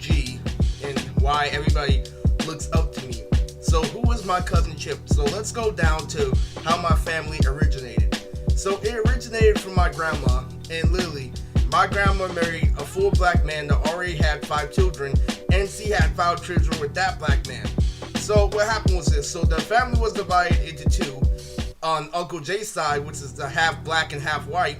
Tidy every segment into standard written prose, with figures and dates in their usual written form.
OG and why everybody looks up to me. So who is my cousin Chip? So let's go down to how my family originated. So it originated from my grandma and Lily. My grandma married a full black man that already had 5 children, and she had 5 children with that black man. So what happened was this. So the family was divided into 2. On Uncle Jay's side, which is the half black and half white,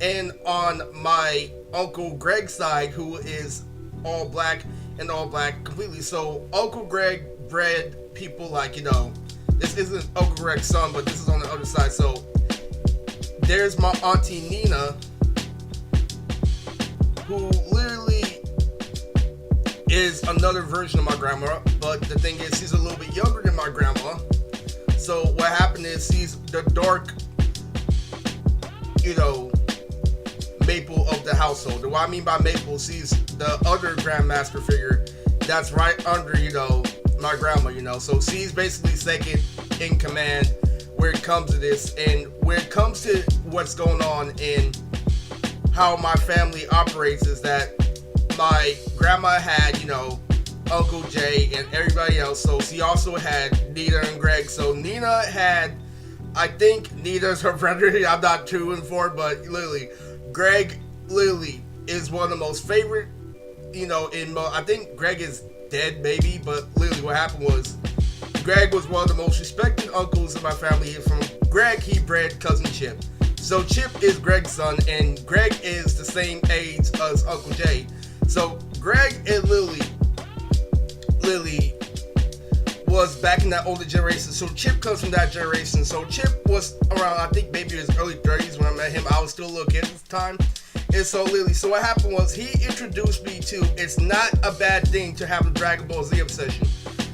and on my Uncle Greg's side, who is all black and all black completely. So Uncle Greg bred people like, this isn't Uncle Greg's son, but this is on the other side. So there's my auntie Nina, who literally is another version of my grandma, but the thing is, she's a little bit younger than my grandma. So what happened is, she's the dark, maple of the household. What I mean by maple, she's the other grandmaster figure that's right under, my grandma, So she's basically second in command where it comes to this, and when it comes to what's going on and how my family operates is that my grandma had, Uncle Jay and everybody else. So she also had Nina and Greg. So Nina had, I think Nina's her brother. I'm not too informed, but Lily, Greg Lily is one of the most favorite, I think Greg is dead maybe, but Lily, what happened was Greg was one of the most respected uncles in my family. From Greg, he bred cousin Chip. So Chip is Greg's son, and Greg is the same age as Uncle Jay. So Greg and Lily was back in that older generation. So Chip comes from that generation. So Chip was around, I think maybe his early 30s when I met him. I was still a little kid at the time. And so Lily, so what happened was he introduced me to, it's not a bad thing to have a Dragon Ball Z obsession.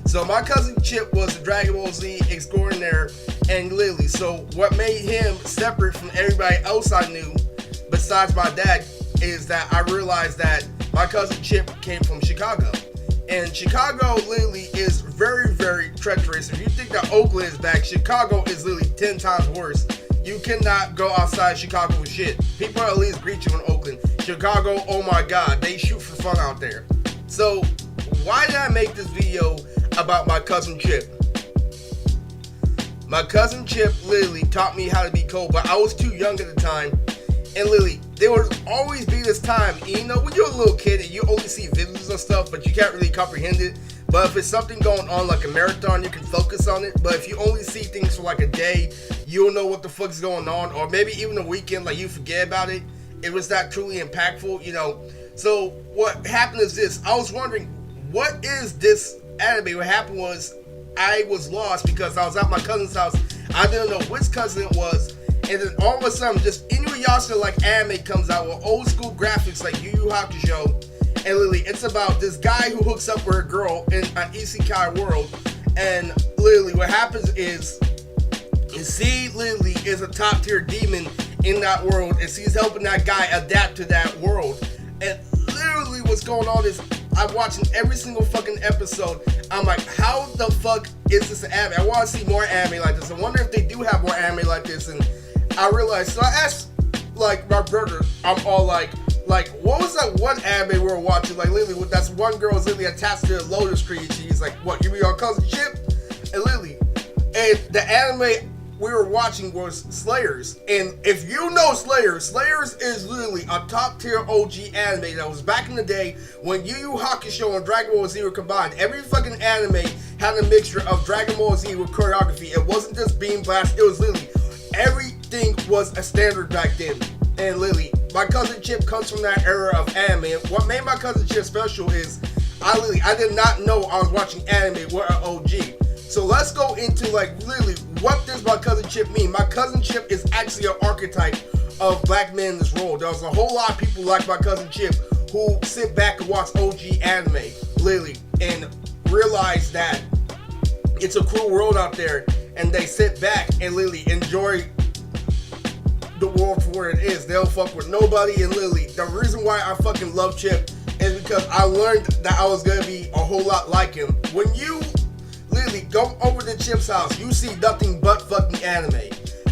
So my cousin Chip was a Dragon Ball Z extraordinaire and Lily. So what made him separate from everybody else I knew besides my dad is that I realized that my cousin Chip came from Chicago. And Chicago literally is very, very treacherous. If you think that Oakland is back, Chicago is literally 10 times worse. You cannot go outside Chicago with shit. People at least greet you in Oakland. Chicago, oh my god, they shoot for fun out there. So why did I make this video about my cousin Chip? My cousin Chip literally taught me how to be cold, but I was too young at the time. And Lily, there will always be this time, when you're a little kid and you only see videos and stuff, but you can't really comprehend it. But if it's something going on like a marathon, you can focus on it. But if you only see things for like a day, you don't know what the fuck's going on. Or maybe even a weekend, like you forget about it. It was not truly impactful, So what happened is this. I was wondering, what is this anime? What happened was, I was lost because I was at my cousin's house. I didn't know which cousin it was. And then all of a sudden, just Inuyasha like anime comes out with old school graphics like Yu Yu Hakusho. And literally, it's about this guy who hooks up with a girl in an isekai world. And literally, what happens is she literally is a top tier demon in that world, and she's helping that guy adapt to that world. And literally, what's going on is I'm watching every single fucking episode. I'm like, how the fuck is this an anime? I want to see more anime like this. I wonder if they do have more anime like this. And I realized, so I asked, like, my brother, I'm all like, what was that one anime we were watching? Like, literally, that's one girl was literally attached to a lotus tree. She's like, what, you be our cousin Chip? And literally, and the anime we were watching was Slayers. And if you know Slayers is literally a top tier OG anime that was back in the day when Yu Yu Hakusho and Dragon Ball Z were combined. Every fucking anime had a mixture of Dragon Ball Z with choreography. It wasn't just beam blast, it was literally everything was a standard back then. And literally, my cousin Chip comes from that era of anime. What made my cousin Chip special is I did not know I was watching anime with an OG. So let's go into like literally what does my cousin Chip mean? My cousin Chip is actually an archetype of black men in this world. There's a whole lot of people like my cousin Chip who sit back and watch OG anime, literally, and realize that it's a cruel world out there, and they sit back and literally enjoy the world for what it is. They don't fuck with nobody, and literally, the reason why I fucking love Chip is because I learned that I was gonna be a whole lot like him. When you literally go over to Chip's house, you see nothing but fucking anime.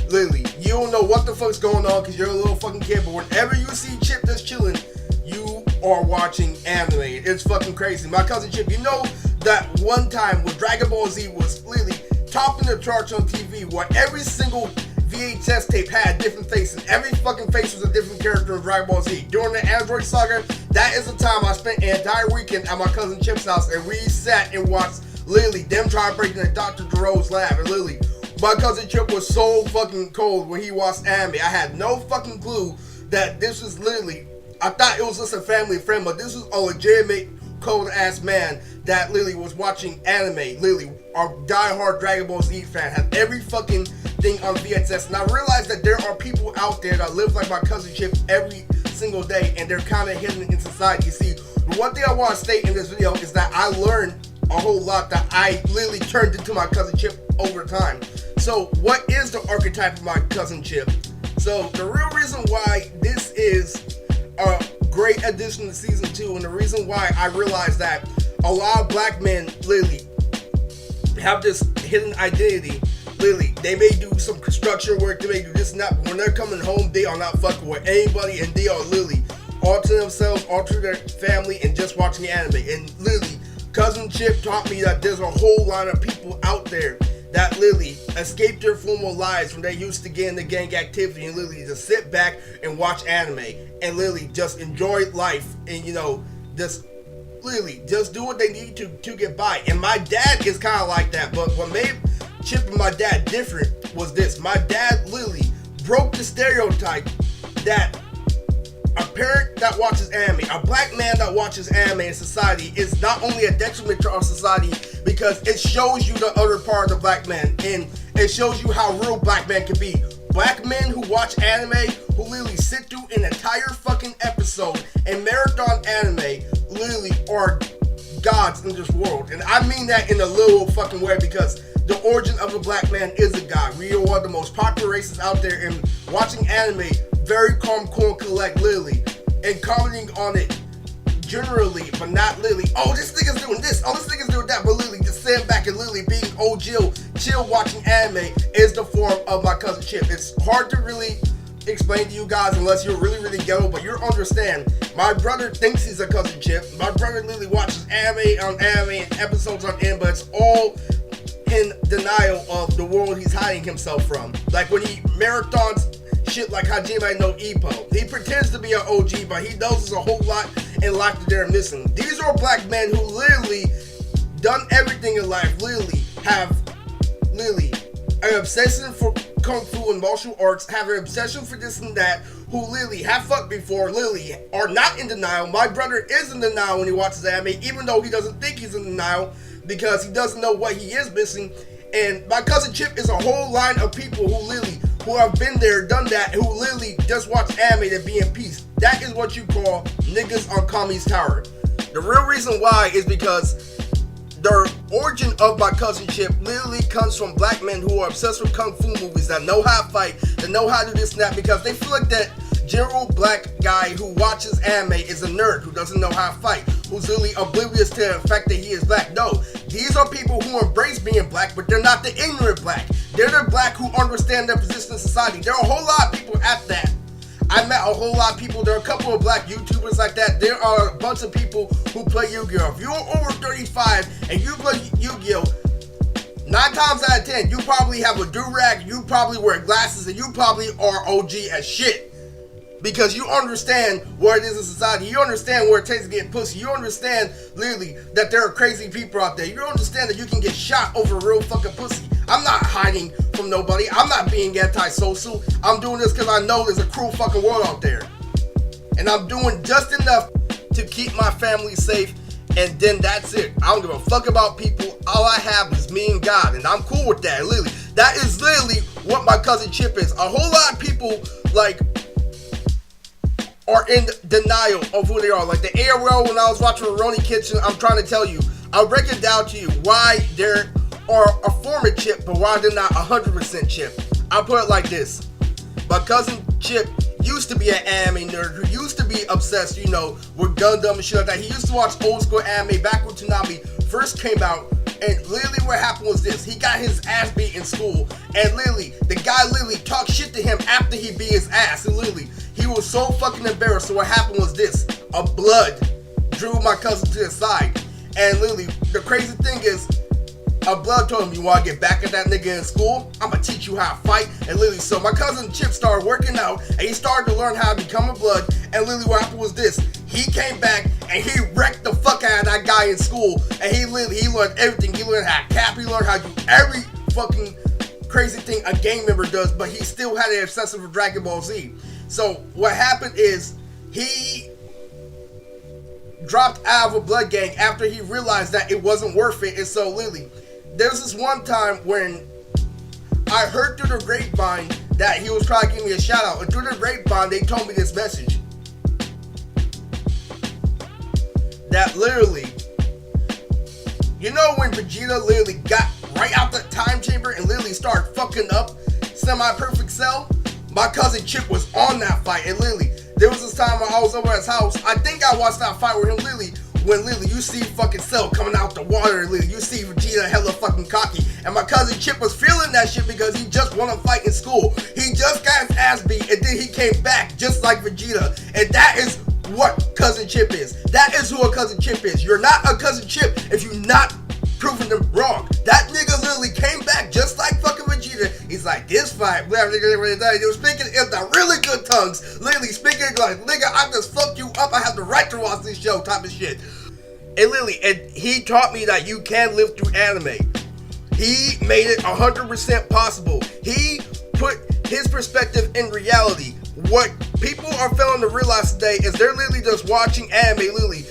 Literally, you don't know what the fuck's going on because you're a little fucking kid, but whenever you see Chip just chilling, you are watching anime. It's fucking crazy. My cousin Chip, you know that one time when Dragon Ball Z was literally topping the charts on TV, where every single VHS tape had a different face, and every fucking face was a different character in Dragon Ball Z. During the Android Saga, that is the time I spent an entire weekend at my cousin Chip's house, and we sat and watched literally them trying to break into Dr. Gero's lab, and literally my cousin Chip was so fucking cold when he watched anime. I had no fucking clue that this was literally, I thought it was just a family friend, but this was a legitimate cold ass man that literally was watching anime. Literally, our diehard Dragon Ball Z fan had every fucking thing on VHS, and I realized that there are people out there that live like my cousin Chip every single day, and they're kind of hidden in society. You see, the one thing I want to state in this video is that I learned a whole lot that I literally turned into my cousin Chip over time. So what is the archetype of my cousin Chip? So the real reason why this is a great addition to season 2, and the reason why I realized that a lot of black men literally have this hidden identity. Literally, they may do some construction work, they may do this and that, but when they're coming home, they are not fucking with anybody, and they are literally all to themselves, all to their family, and just watching anime. And literally, cousin Chip taught me that there's a whole lot of people out there that literally escape their formal lives when they used to get into gang activity and literally just sit back and watch anime and literally just enjoy life and, you know, just literally just do what they need to get by. And my dad is kind of like that, but what made Chip and my dad different was this. My dad literally broke the stereotype that a parent that watches anime, a black man that watches anime in society is not only a detriment to our society because it shows you the other part of the black man, and it shows you how real black men can be. Black men who watch anime, who literally sit through an entire fucking episode and marathon anime, literally are gods in this world. And I mean that in a little fucking way, because the origin of the black man is a god. We are one of the most popular races out there, and watching anime, very calm, cool, and collect, literally, and commenting on it generally, but not literally, oh, this nigga's doing this, oh, this nigga's doing that, but literally just sitting back and literally being chill watching anime is the form of my cousin Chip. It's hard to really explain to you guys unless you're really, really ghetto, but you'll understand. My brother thinks he's a cousin Chip. My brother literally watches anime on anime and episodes on end, but it's all in denial of the world he's hiding himself from. Like when he marathons shit like Hajime no Ippo. He pretends to be an OG, but he knows there's a whole lot in life that they're missing. These are black men who literally done everything in life, literally have literally an obsession for kung fu and martial arts, have an obsession for this and that, who literally have fucked before, literally are not in denial. My brother is in denial when he watches anime, even though he doesn't think he's in denial, because he doesn't know what he is missing. And my cousin Chip is a whole line of people who have been there, done that, who literally just watch anime to be in peace. That is what you call niggas on Kami's Tower. The real reason why is because the origin of my cousin Chip literally comes from black men who are obsessed with kung fu movies, that know how to fight, that know how to do this and that, because they feel like that general black guy who watches anime is a nerd who doesn't know how to fight, who's really oblivious to the fact that he is black. No, these are people who embrace being black, but they're not the ignorant black. They're the black who understand their position in society. There are a whole lot of people at that. I met a whole lot of people. There are a couple of black YouTubers like that. There are a bunch of people who play Yu-Gi-Oh! If you're over 35 and you play Yu-Gi-Oh! 9 times out of 10, you probably have a do-rag, you probably wear glasses, and you probably are OG as shit. Because you understand what it is in society. You understand where it takes to get pussy. You understand, literally, that there are crazy people out there. You understand that you can get shot over real fucking pussy. I'm not hiding from nobody. I'm not being antisocial. I'm doing this because I know there's a cruel fucking world out there. And I'm doing just enough to keep my family safe. And then that's it. I don't give a fuck about people. All I have is me and God. And I'm cool with that, literally. That is literally what my cousin Chip is. A whole lot of people, like, are in denial of who they are. Like the ARL, when I was watching Ronnie Kitchen, I'm trying to tell you, I'll break it down to you why there are a former Chip, but why they're not 100% Chip. I'll put it like this. My cousin Chip used to be an anime nerd who used to be obsessed, you know, with Gundam and shit like that. He used to watch old school anime back when Toonami first came out. And literally what happened was this. He got his ass beat in school. And literally, the guy literally talked shit to him after he beat his ass. And literally, he was so fucking embarrassed. So what happened was this: a blood drew my cousin to the side, and literally the crazy thing is, a blood told him, "You want to get back at that nigga in school? I'm gonna teach you how to fight." And literally, so my cousin Chip started working out, and he started to learn how to become a blood. And literally, what happened was this: he came back and he wrecked the fuck out of that guy in school, and he learned everything. He learned how to cap, he learned how to do every fucking crazy thing a gang member does, but he still had an obsession for Dragon Ball Z. So what happened is he dropped out of a blood gang after he realized that it wasn't worth it. And so literally, there's this one time when I heard through the grapevine that he was trying to give me a shout out, and through the grapevine they told me this message, that literally, you know when Vegeta literally got right out the time chamber and literally started fucking up Semi-Perfect Cell? My cousin Chip was on that fight, and literally, there was this time when I was over at his house. I think I watched that fight with him, literally, when literally you see fucking Cell coming out the water, and literally you see Vegeta hella fucking cocky, and my cousin Chip was feeling that shit because he just won a fight in school. He just got his ass beat, and then he came back just like Vegeta, and that is what cousin Chip is. That is who a cousin Chip is. You're not a cousin Chip if you're not proving them wrong. That nigga literally came back just like fucking Vegeta. He's like, this fight, whatever, he was speaking in the really good tongues, literally speaking like, nigga, I just fucked you up, I have the right to watch this show, type of shit. And literally, and he taught me that you can live through anime. He made it 100% possible. He put his perspective in reality. What people are failing to realize today is they're literally just watching anime, literally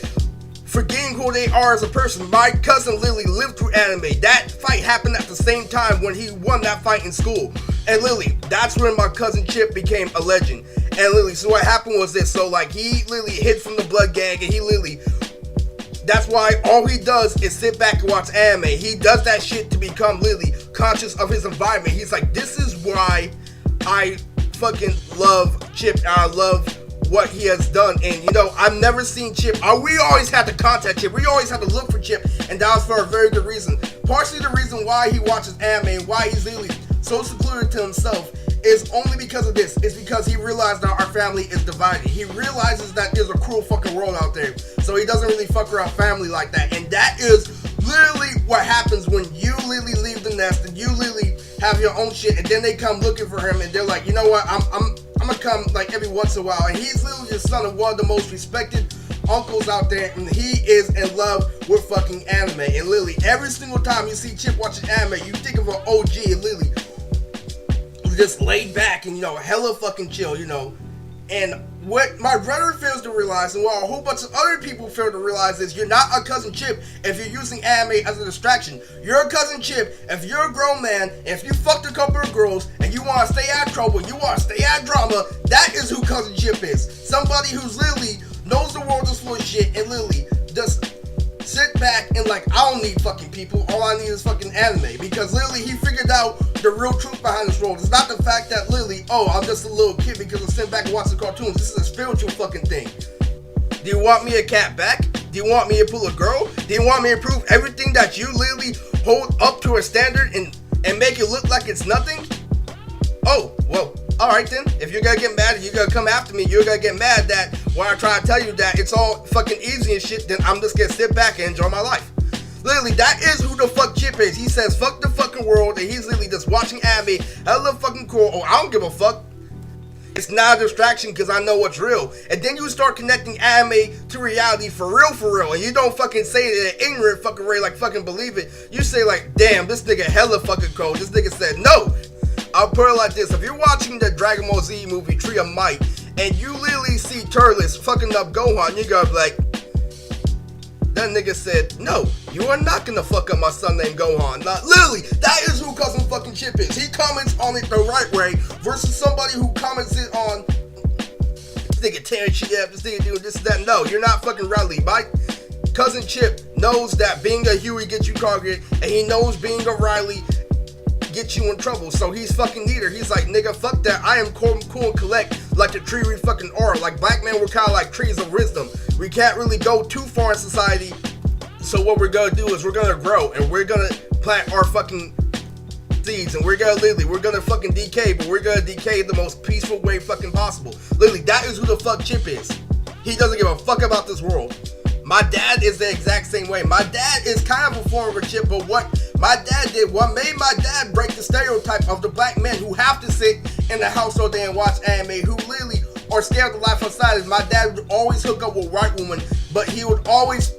forgetting who they are as a person. My cousin literally lived through anime. That fight happened at the same time when he won that fight in school. And literally, that's when my cousin Chip became a legend. And literally, so what happened was this. So like, he literally hid from the blood gang, and he literally, that's why all he does is sit back and watch anime. He does that shit to become literally conscious of his environment. He's like, this is why I fucking love Chip, and I love what he has done. And you know, I've never seen Chip. We always had to contact Chip. We always had to look for Chip, and that was for a very good reason. Partially the reason why he watches anime and why he's really so secluded to himself is only because of this. It's because he realized that our family is divided. He realizes that there's a cruel fucking world out there, so he doesn't really fuck around family like that. And that is literally what happens when you literally leave the nest and you literally have your own shit, and then they come looking for him, and they're like, you know what, I'm gonna come like every once in a while. And he's literally the son of one of the most respected uncles out there, and he is in love with fucking anime. And literally every single time you see Chip watching anime, you think of an OG, and literally just laid back and, you know, hella fucking chill, you know. And what my brother fails to realize, and what a whole bunch of other people fail to realize, is you're not a cousin Chip if you're using anime as a distraction. You're a cousin Chip if you're a grown man, if you fucked a couple of girls, and you want to stay out of trouble, you want to stay out of drama. That is who cousin Chip is. Somebody who's literally knows the world is full of shit, and literally just sit back and like, I don't need fucking people, all I need is fucking anime. Because literally he figured out the real truth behind this world. It's not the fact that literally, oh, I'm just a little kid because I sit back and watch the cartoons. This is a spiritual fucking thing. Do you want me to cat back? Do you want me to pull a girl? Do you want me to prove everything that you literally hold up to a standard and make it look like it's nothing? Oh, well, alright then. If you're gonna get mad, you're gonna come after me, you're gonna get mad that when I try to tell you that it's all fucking easy and shit, then I'm just gonna sit back and enjoy my life. Literally, that is who the fuck Chip is. He says fuck the fucking world, and he's literally just watching anime, hella fucking cool. Oh, I don't give a fuck. It's not a distraction because I know what's real. And then you start connecting anime to reality for real, and you don't fucking say it in an ignorant fucking way like fucking believe it. You say like, damn, this nigga hella fucking cold. This nigga said no. I'll put it like this: if you're watching the Dragon Ball Z movie Tree of Might, and you literally see Turles fucking up Gohan, you gotta be like, that nigga said, no, you are not gonna fuck up my son named Gohan. Not literally, that is who cousin fucking Chip is. He comments on it the right way versus somebody who comments it on, this nigga tearing shit up, this nigga doing this and that. No, you're not fucking Riley. My cousin Chip knows that being a Huey gets you targeted, and he knows being a Riley get you in trouble, so he's fucking neither. He's like, nigga, fuck that. I am cool and collect like the tree we fucking are. Like black men, we're kind of like trees of wisdom. We can't really go too far in society, so what we're gonna do is we're gonna grow, and we're gonna plant our fucking prestige, and we're gonna fucking decay, but we're gonna decay the most peaceful way fucking possible. Literally, that is who the fuck Chip is. He doesn't give a fuck about this world. My dad is the exact same way. My dad is kind of a form of a Chip, but what my dad did, what made my dad break the stereotype of the black men who have to sit in the house all day and watch anime, who literally are scared of the life outside, is my dad would always hook up with white women, but he would always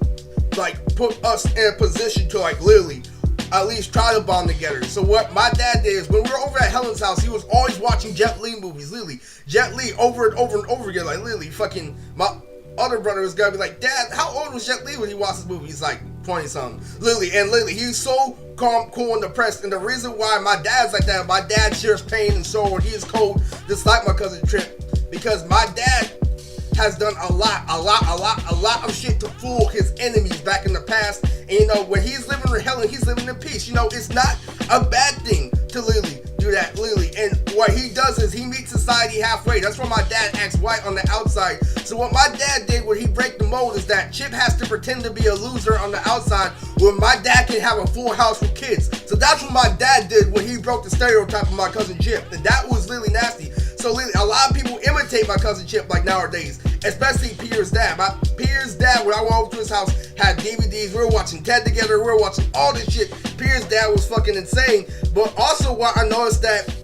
like put us in a position to like literally at least try to bond together. So what my dad did is when we were over at Helen's house, he was always watching Jet Li movies, literally Jet Li over and over and over again, like literally fucking my other brother was gonna be like, Dad, how old was Jet Li when he watched this movie? He's like 20 something. Literally, he's so calm, cool, and depressed. And the reason why my dad's like that, my dad shares pain and sorrow, and he is cold, just like my cousin Trip, because my dad has done a lot of shit to fool his enemies back in the past. And you know, when he's living in Helen, he's living in peace. You know, it's not a bad thing to literally do that, literally. And what he does is he meets society halfway. That's why my dad acts white on the outside. So what my dad did when he break the mold is that Chip has to pretend to be a loser on the outside when my dad can have a full house with kids. So that's what my dad did when he broke the stereotype of my cousin Chip. And that was really nasty. So literally, a lot of people imitate my cousin Chip like nowadays, especially Peter's dad. My Peter's dad, when I went over to his house, had DVDs. We were watching Ted together. We were watching all this shit. Peter's dad was fucking insane. But also what I noticed that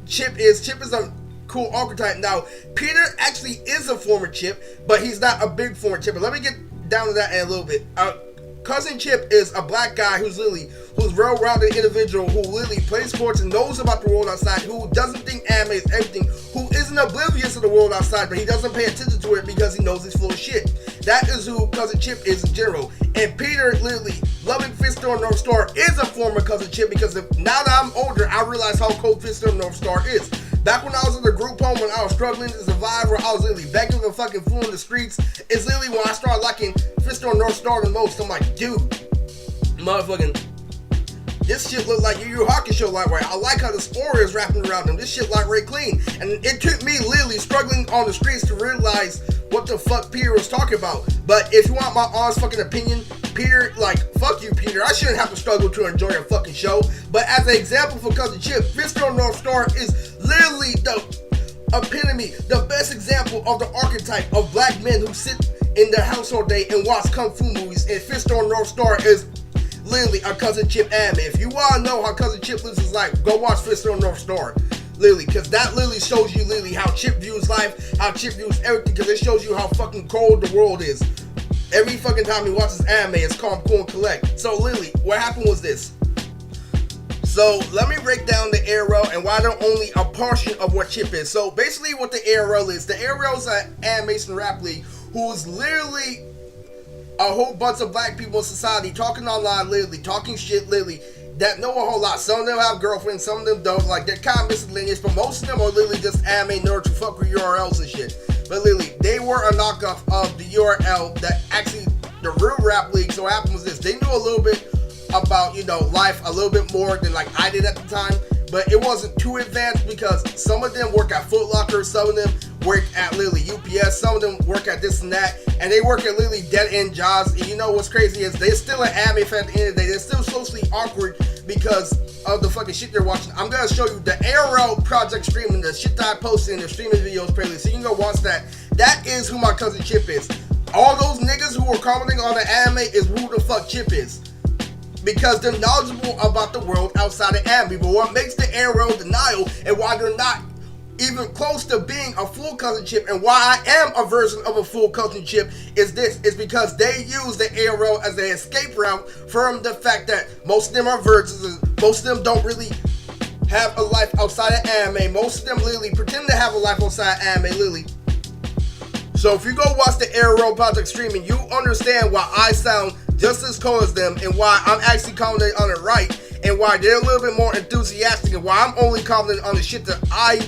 Chip is a cool archetype. Now, Peter actually is a former Chip, but he's not a big former Chip. But let me get down to that in a little bit. Cousin Chip is a black guy who's well-rounded individual who literally plays sports and knows about the world outside, who doesn't think anime is everything, who isn't oblivious to the world outside, but he doesn't pay attention to it because he knows it's full of shit. That is who Cousin Chip is in general. And Peter, literally, loving Fitstorm North Star is a former Cousin Chip, because now that I'm older, I realize how cold Fitstorm North Star is. Back when I was in the group home, when I was struggling to survive, where I was literally begging the fucking fool in the streets, is literally when I started liking Fitstorm North Star the most. I'm like, dude, motherfucking, this shit look like Yu Yu Hakusho like right. I like how the spoor is wrapping around him. This shit like Ray Clean. And it took me literally struggling on the streets to realize what the fuck Peter was talking about. But if you want my honest fucking opinion, Peter, like, fuck you, Peter. I shouldn't have to struggle to enjoy a fucking show. But as an example for Cousin Chip, Fitstorm North Star is literally the epitome, the best example of the archetype of black men who sit in their house all day and watch kung fu movies. And Fitstorm North Star is literally a Cousin Chip anime. If you want to know how Cousin Chip lives his life, go watch Fitstorm North Star. Literally, because that literally shows you literally how Chip views life, how Chip views everything, because it shows you how fucking cold the world is. Every fucking time he watches anime, it's calm, cool, and collect. So literally, what happened was this. So let me break down the ARL and why they're only a portion of what Chip is. So basically what the ARL is an animation rap league who's literally a whole bunch of black people in society talking online, literally, talking shit, literally, that know a whole lot. Some of them have girlfriends, some of them don't. Like, they're kind of miscellaneous, but most of them are literally just anime nerds who fuck with URLs and shit. But literally, they were a knockoff of the URL that actually, the real rap league. So what happened was this. They knew a little bit about, you know, life a little bit more than like I did at the time. But it wasn't too advanced because some of them work at Foot Locker, some of them work at literally UPS, some of them work at this and that, and they work at literally dead-end jobs. And you know what's crazy is they're still an anime fan at the end of the day. They're still socially awkward because of the fucking shit they're watching. I'm gonna show you the ARL Project streaming, the shit that I posted in the streaming videos playlist, so you can go watch that. That is who my cousin Chip is. All those niggas who were commenting on the anime is who the fuck Chip is. Because they're knowledgeable about the world outside of anime. But what makes the ARL denial and why they're not even close to being a full cousin Chip and why I am a version of a full cousin Chip is this. Is because they use the ARL as an escape route from the fact that most of them are virgins. Most of them don't really have a life outside of anime. Most of them literally pretend to have a life outside of anime, literally. So if you go watch the ARL Project streaming, you understand why I sound just as cold as them and why I'm actually commenting on it right and why they're a little bit more enthusiastic and why I'm only commenting on the shit that I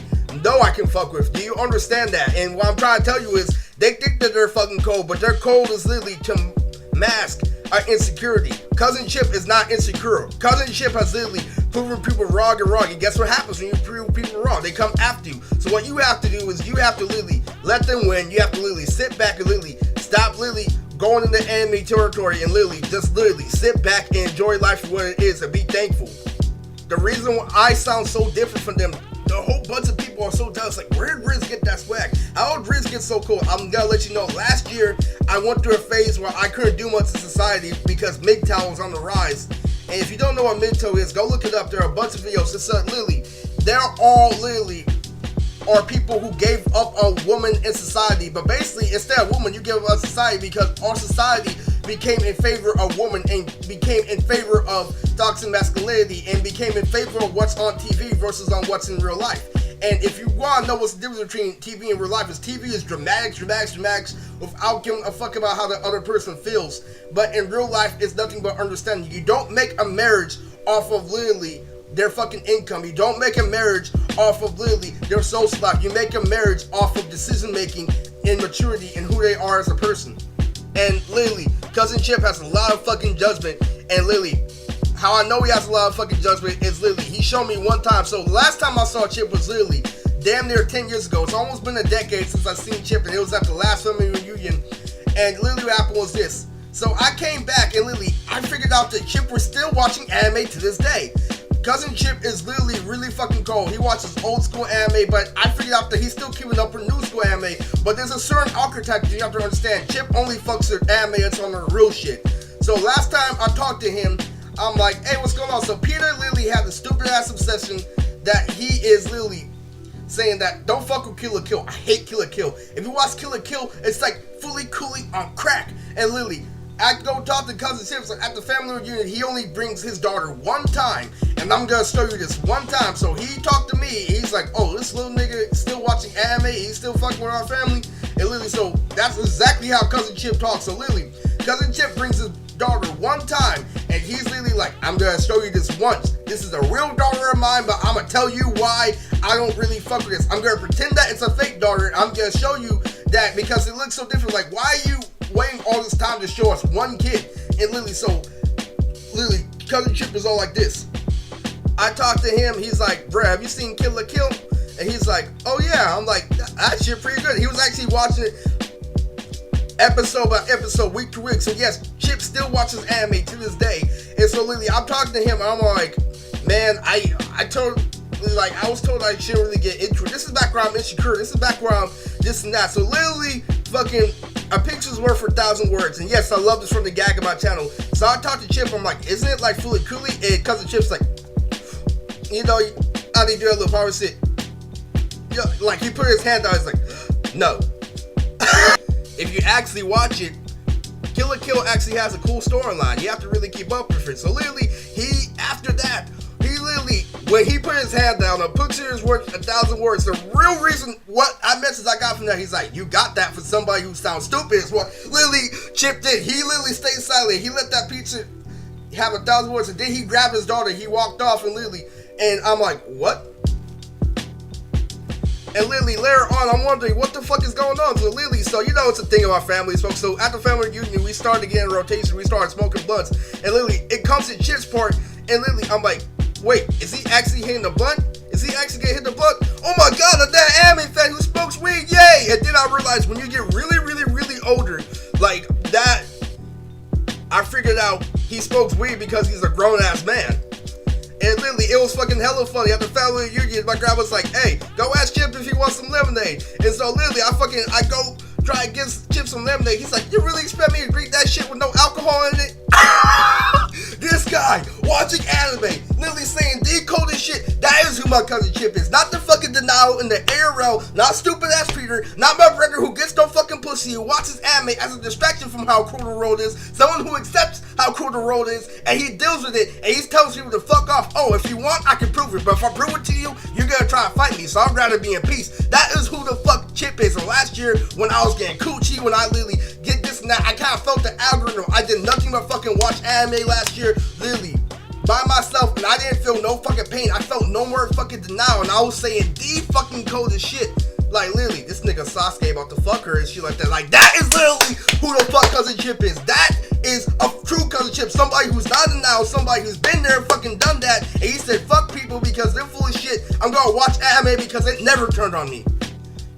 know I can fuck with. Do you understand that? And what I'm trying to tell you is they think that they're fucking cold, but their cold is literally to mask our insecurity. Cousin Chip is not insecure. Cousin Chip has literally proven people wrong and wrong. And guess what happens when you prove people wrong? They come after you. So what you have to do is you have to literally let them win. You have to literally sit back and literally stop literally going into anime territory and literally just literally sit back and enjoy life for what it is and be thankful. the reason why I sound so different from them, the whole bunch of people are so jealous. Like, where did Riz get that swag? How did Riz get so cool? I'm gonna let you know, last year I went through a phase where I couldn't do much in society because MGTOW was on the rise. And if you don't know what MGTOW is, go look it up. There are a bunch of videos. It's literally, they're all literally are people who gave up a woman in society. But basically, instead of woman, you give up society because our society became in favor of woman and became in favor of toxic masculinity and became in favor of what's on TV versus on what's in real life. And if you want to know what's the difference between TV and real life, is TV is dramatics without giving a fuck about how the other person feels. But in real life, it's nothing but understanding. You don't make a marriage off of literally their fucking income. You don't make a marriage off of literally their social life. You make a marriage off of decision making and maturity and who they are as a person. And literally, Cousin Chip has a lot of fucking judgment. And literally, how I know he has a lot of fucking judgment is literally, he showed me one time. So last time I saw Chip was literally damn near 10 years ago. It's almost been a decade since I've seen Chip, and it was at the last family reunion. And literally what happened was this. So I came back and literally, I figured out that Chip was still watching anime to this day. Cousin Chip is literally really fucking cold. He watches old school anime, but I figured out that he's still keeping up with new school anime. But there's a certain archetype that you have to understand. Chip only fucks with anime that's on the real shit. So last time I talked to him, I'm like, hey, what's going on? So Peter literally had the stupid ass obsession that he is literally saying that don't fuck with Kill la Kill. I hate Kill la Kill. If you watch Kill la Kill, it's like fully coolly on crack. And literally, I go talk to Cousin Chip, so at the family reunion, he only brings his daughter one time, and I'm gonna show you this one time. So he talked to me, he's like, oh, this little nigga still watching anime, he's still fucking with our family, and literally, so that's exactly how Cousin Chip talks. So literally, Cousin Chip brings his daughter one time, and he's literally like, I'm gonna show you this once. This is a real daughter of mine, but I'm gonna tell you why I don't really fuck with this. I'm gonna pretend that it's a fake daughter, and I'm gonna show you that because it looks so different. Like, why are you waiting all this time to show us one kid? And literally, so literally, Cousin Chip is all like this. I talked to him, he's like, bruh, have you seen Kill la Kill? And he's like, oh yeah. I'm like, that shit pretty good. He was actually watching it episode by episode, week to week. So yes, Chip still watches anime to this day. And so literally, I'm talking to him, and I'm like, man, I was told I shouldn't really get into it. This is back where I'm insecure. This is back where I'm this and that. So literally, fucking, a picture's worth 1,000 words. And yes, I love this from the gag of my channel. So I talked to Chip. I'm like, isn't it like fully coolie? And Cousin Chip's like, you know, how they do a little power sit. You know, like he put his hand out. He's like, no. If you actually watch it, Kill la Kill actually has a cool storyline. You have to really keep up with it. So literally, after that, when he put his hand down, a picture is worth 1,000 words. The real reason, what message I got from that, he's like, you got that for somebody who sounds stupid, is what literally Chip did. He literally stayed silent. He let that picture have 1,000 words, and then he grabbed his daughter. He walked off, and literally, and I'm like, what? And literally, later on, I'm wondering what the fuck is going on. So literally, so you know it's a thing about families, folks. So at the family reunion, we started getting rotation. We started smoking blunts, and literally, it comes to Chip's part, and literally, I'm like, wait, is he actually hitting the blunt? Is he actually gonna hit the blunt? Oh my god, that anime fan who smokes weed, yay! And then I realized when you get really, really, really older, like that, I figured out he smokes weed because he's a grown-ass man. And literally, it was fucking hella funny. At the family reunion, my grandma was like, hey, go ask Chip if he wants some lemonade. And so literally, I go try to give Chip some lemonade. He's like, you really expect me to drink that shit with no alcohol in it? This guy watching anime, literally saying decoded shit. That is who my Cousin Chip is. Not the fucking denial in the ARL, not stupid ass Peter, not my brother who gets no fucking pussy, who watches anime as a distraction from how cruel the world is. Someone who accepts how cruel the world is, and he deals with it, and he tells people to fuck off. Oh, if you want, I can prove it, but if I prove it to you, you're gonna try to fight me, so I'd rather be in peace. That is who the fuck Chip is. And last year, when I was getting coochie, when I literally get this and that, I kind of felt the algorithm. I did nothing but fucking watch anime last year, literally by myself, and I didn't feel no fucking pain. I felt no more fucking denial, and I was saying the fucking coldest shit. Like literally, this nigga Sasuke about to fuck her and shit like that. Like that is literally who the fuck Cousin Chip is. That is a true Cousin Chip. Somebody who's not in now, somebody who's been there, fucking done that, and he said fuck people because they're full of shit. I'm gonna watch anime because it never turned on me.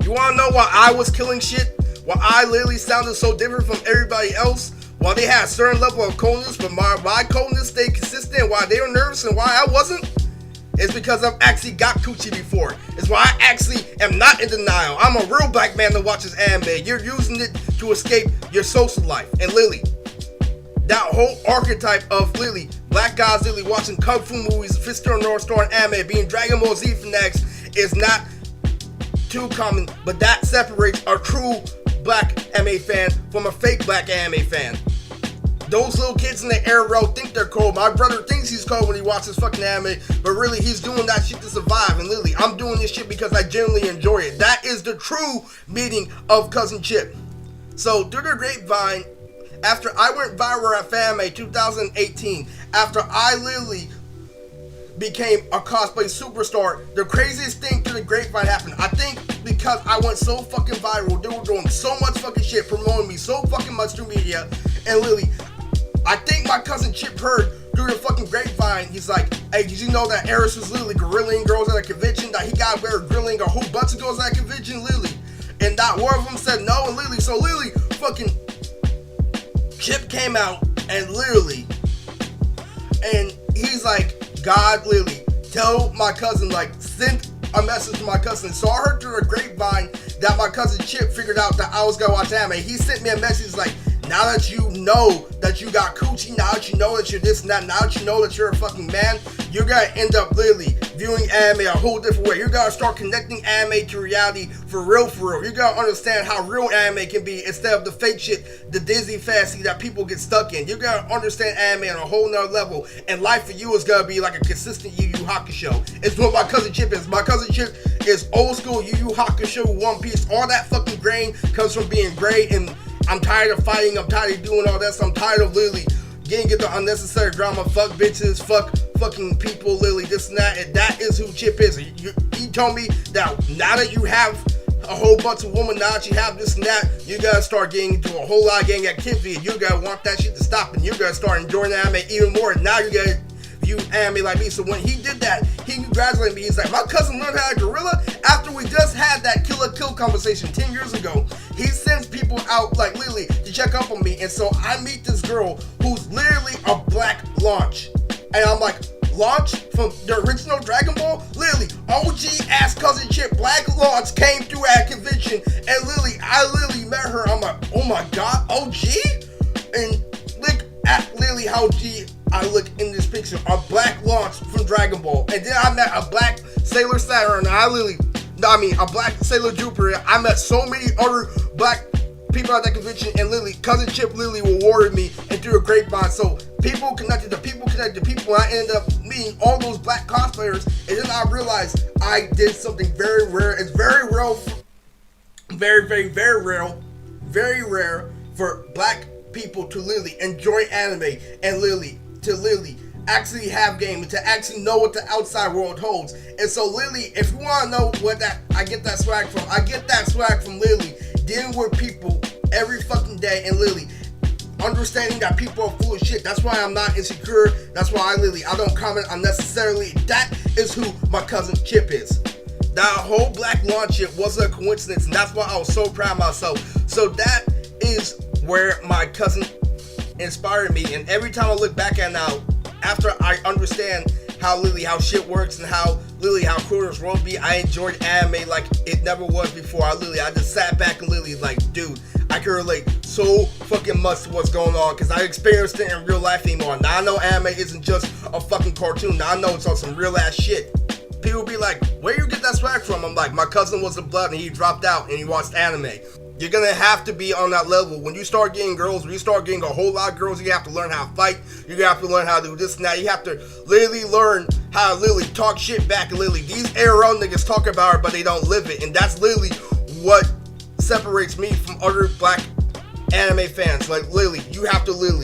You wanna know why I was killing shit? Why I literally sounded so different from everybody else? Why they had a certain level of coldness, but my coldness stayed consistent, why they were nervous and why I wasn't? It's because I've actually got coochie before. It's why I actually am not in denial. I'm a real black man that watches anime. You're using it to escape your social life. And Lily, that whole archetype of Lily, black guys Lily watching kung fu movies, Fistro North Star and anime, being Dragon Ball Z fanatics is not too common, but that separates a true black anime fan from a fake black anime fan. Those little kids in the air row think they're cold. My brother thinks he's cold when he watches fucking anime, but really he's doing that shit to survive. And Lily, I'm doing this shit because I genuinely enjoy it. That is the true meaning of Cousin Chip. So through the grapevine, after I went viral at Fanmade 2018, after I literally became a cosplay superstar, the craziest thing through the grapevine happened. I think because I went so fucking viral, they were doing so much fucking shit, promoting me so fucking much through media, and Lily, I think my cousin Chip heard through the fucking grapevine, he's like, hey, did you know that Eris was literally grilling girls at a convention? That he got there grilling a whole bunch of girls at a convention, Lily. And not one of them said no, and Lily, so Lily, fucking Chip came out, and literally, and he's like, God, Lily, tell my cousin, like, send a message to my cousin. So I heard through the grapevine that my cousin Chip figured out that I was gonna watch anime. He sent me a message like, now that you know that you got coochie, now that you know that you're this and that, now that you know that you're a fucking man, you're gonna end up literally viewing anime a whole different way. You're gonna start connecting anime to reality for real, for real. You're gonna understand how real anime can be instead of the fake shit, the Disney fantasy that people get stuck in. You're gonna understand anime on a whole nother level, and life for you is gonna be like a consistent Yu Yu Hakusho. It's what my cousin Chip is. My cousin Chip is old school Yu Yu Hakusho, One Piece. All that fucking grain comes from being gray, and I'm tired of fighting, I'm tired of doing all that, so I'm tired of literally getting into unnecessary drama, fuck bitches, fuck fucking people, literally this and that, and that is who Chip is. He told me that now that you have a whole bunch of women, now that you have this and that, you gotta start getting into a whole lot of gang activity, and you gotta want that shit to stop, and you gotta start enjoying anime even more, and now you gotta view anime like me. So when he did that, he congratulated me. He's like, my cousin learned how to gorilla after we just had that Kill la Kill conversation 10 years ago. He sends people out like literally to check up on me, and so I meet this girl who's literally a black Launch, and I'm like, Launch from the original Dragon Ball? Literally, OG ass cousin Chip, Black Launch came through at a convention, and literally, I literally met her. I'm like, oh my god, OG? And look at literally how OG I look in this picture, a black Launch from Dragon Ball. And then I met a black Sailor Saturn, a black Sailor Jupiter. I met so many other black people at that convention, and literally, cousin Chip literally rewarded me and through a grapevine. So people connected to people, and I ended up meeting all those black cosplayers, and then I realized I did something very rare. It's very rare, very rare for black people to literally enjoy anime and literally actually have game, to actually know what the outside world holds. And so literally, if you want to know what that I get that swag from, literally dealing with people every fucking day, and literally understanding that people are full of shit. That's why I'm not insecure. That's why I don't comment unnecessarily. That is who my cousin Chip is. That whole black Launch shit wasn't a coincidence, and that's why I was so proud of myself. So that is where my cousin inspired me, and every time I look back at now, after I understand how shit works and how cool this world be, I enjoyed anime like it never was before. I just sat back and like, dude, I can relate so fucking much to what's going on, because I experienced it in real life anymore. Now I know anime isn't just a fucking cartoon. Now I know it's on some real ass shit. People be like, where you get that swag from? I'm like, my cousin was a blood and he dropped out and he watched anime. You're gonna have to be on that level. When you start getting girls, when you start getting a whole lot of girls, you have to learn how to fight. You're gonna have to learn how to do this and that. You have to literally learn how to talk shit back. And these ARL niggas talk about it, but they don't live it. And that's literally what separates me from other black anime fans. Like, you have to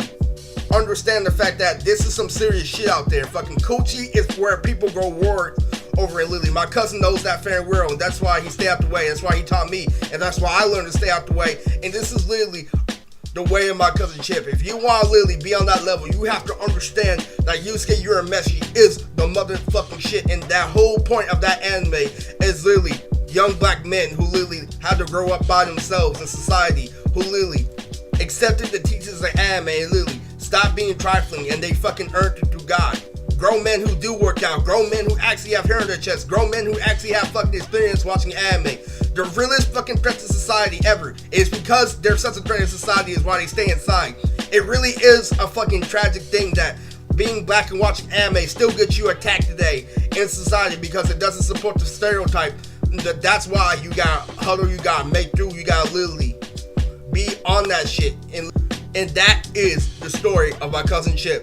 understand the fact that this is some serious shit out there. Fucking coochie is where people go war over in Lily. My cousin knows that fair well, and that's why he stay out the way. That's why he taught me, and that's why I learned to stay out the way. And this is literally the way of my cousin Chip. If you want to be on that level, you have to understand that Yusuke Urameshi is the motherfucking shit. And that whole point of that anime is young black men who had to grow up by themselves in society, who accepted the teachings of anime and stop being trifling, and they fucking earned it through God. grown men who do work out, grown men who actually have hair on their chest, grown men who actually have fucking experience watching anime. The realest fucking threat to society ever is because they're such a threat to society is why they stay inside. It really is a fucking tragic thing that being black and watching anime still gets you attacked today in society because it doesn't support the stereotype. That's why you gotta huddle, you gotta make through, you gotta literally be on that shit. And that is the story of my cousin Chip.